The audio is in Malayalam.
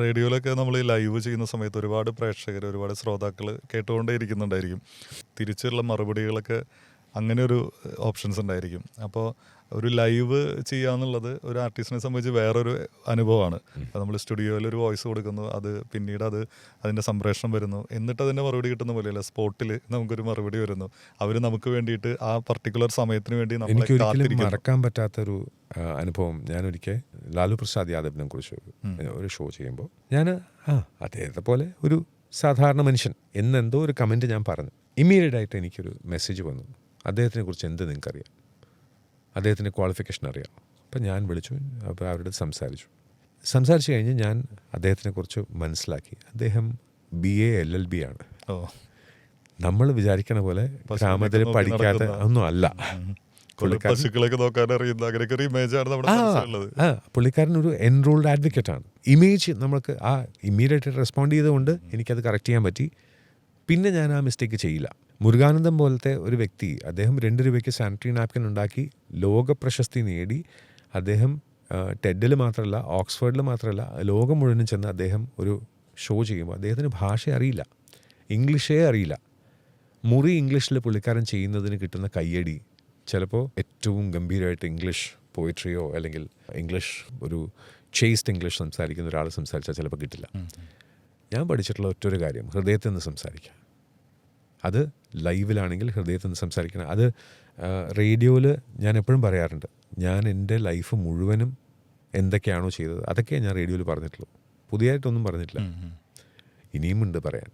റേഡിയോയിലൊക്കെ നമ്മൾ ലൈവ് ചെയ്യുന്ന സമയത്ത് ഒരുപാട് പ്രേക്ഷകർ, ഒരുപാട് ശ്രോതാക്കൾ കേട്ടുകൊണ്ടേ ഇരിക്കുന്നുണ്ടായിരിക്കും. തിരിച്ചുള്ള മറുപടികളൊക്കെ അങ്ങനെ ഒരു ഓപ്ഷൻസ് ഉണ്ടായിരിക്കും. അപ്പോൾ ഒരു ലൈവ് ചെയ്യാന്നുള്ളത് ഒരു ആർട്ടിസ്റ്റിനെ സംബന്ധിച്ച് വേറൊരു അനുഭവമാണ്. നമ്മൾ സ്റ്റുഡിയോയിൽ ഒരു വോയിസ് കൊടുക്കുന്നു, അത് പിന്നീട് അതിൻ്റെ സംപ്രേഷണം വരുന്നു, എന്നിട്ട് അതിൻ്റെ മറുപടി കിട്ടുന്ന പോലെയല്ല, സ്പോട്ടിൽ നമുക്കൊരു മറുപടി വരുന്നു. അവർ നമുക്ക് വേണ്ടിയിട്ട് ആ പർട്ടിക്കുലർ സമയത്തിന് വേണ്ടി നമ്മളെ എനിക്കൊരിക്കലും കാത്തിരിക്കുന്നു. മറക്കാൻ പറ്റാത്തൊരു അനുഭവം. ഞാനൊരിക്കൽ ലാലു പ്രസാദ് യാദവിനെ കുറിച്ച് ഒരു ഷോ ചെയ്യുമ്പോൾ ഞാൻ അദ്ദേഹത്തെ പോലെ ഒരു സാധാരണ മനുഷ്യൻ എന്നെന്തോ ഒരു കമൻറ്റ് ഞാൻ പറഞ്ഞു. ഇമ്മീഡിയറ്റ് ആയിട്ട് എനിക്കൊരു മെസ്സേജ് വന്നു, അദ്ദേഹത്തിനെ കുറിച്ച് എന്ത് നിങ്ങൾക്കറിയാം, അദ്ദേഹത്തിൻ്റെ ക്വാളിഫിക്കേഷൻ അറിയാം. അപ്പം ഞാൻ വിളിച്ചു, അപ്പോൾ അവരോട് സംസാരിച്ച് കഴിഞ്ഞ് ഞാൻ അദ്ദേഹത്തിനെക്കുറിച്ച് മനസ്സിലാക്കി. അദ്ദേഹം BA LLB ആണ്. നമ്മൾ വിചാരിക്കണ പോലെ ഗ്രാമത്തിൽ പഠിക്കാത്ത ഒന്നും അല്ല. പശുക്കളൊക്കെ നോക്കാൻ അറിയുന്ന അങ്ങനെയൊക്കെ ഒരു ഇമേജാണ് നമ്മുടെ മനസ്സിലുള്ളത്. പുള്ളിക്കാരൻ ഒരു എൻറോൾഡ് അഡ്വക്കേറ്റാണ്. ഇമേജ് നമ്മൾക്ക് ഇമ്മീഡിയറ്റ് റെസ്പോണ്ട് ചെയ്തുകൊണ്ട് എനിക്കത് കറക്റ്റ് ചെയ്യാൻ പറ്റി. പിന്നെ ഞാൻ ആ മിസ്റ്റേക്ക് ചെയ്യില്ല. മുരുകാനന്ദം പോലത്തെ ഒരു വ്യക്തി, അദ്ദേഹം 2 രൂപയ്ക്ക് സാനിറ്ററി നാപ്കിൻ ഉണ്ടാക്കി ലോക പ്രശസ്തി നേടി. അദ്ദേഹം ടെഡിൽ മാത്രമല്ല, ഓക്സ്ഫോർഡിൽ മാത്രമല്ല, ലോകം മുഴുവനും ചെന്ന് അദ്ദേഹം ഒരു ഷോ ചെയ്യുമ്പോൾ അദ്ദേഹത്തിന് ഭാഷ അറിയില്ല, ഇംഗ്ലീഷേ അറിയില്ല. മുറി ഇംഗ്ലീഷിൽ പുള്ളിക്കാരൻ ചെയ്യുന്നതിന് കിട്ടുന്ന കയ്യടി ചിലപ്പോൾ ഏറ്റവും ഗംഭീരമായിട്ട് ഇംഗ്ലീഷ് പോയിട്രിയോ അല്ലെങ്കിൽ ഇംഗ്ലീഷ് ഒരു ചേസ്ഡ് ഇംഗ്ലീഷ് സംസാരിക്കുന്ന ഒരാൾ സംസാരിച്ചാൽ ചിലപ്പോൾ കിട്ടില്ല. ഞാൻ പഠിച്ചിട്ടുള്ള ഒറ്റൊരു കാര്യം, ഹൃദയത്തിൽ നിന്ന് സംസാരിക്കുക. അത് ലൈവിലാണെങ്കിൽ ഹൃദയത്തിൽ നിന്ന് സംസാരിക്കണം. അത് റേഡിയോയിൽ ഞാൻ എപ്പോഴും പറയാറുണ്ട്, ഞാൻ എൻ്റെ ലൈഫ് മുഴുവനും എന്തൊക്കെയാണോ ചെയ്തത് അതൊക്കെ ഞാൻ റേഡിയോയിൽ പറഞ്ഞിട്ടുള്ളൂ. പുതിയതായിട്ടൊന്നും പറഞ്ഞിട്ടില്ല. ഇനിയും ഉണ്ട് പറയാൻ.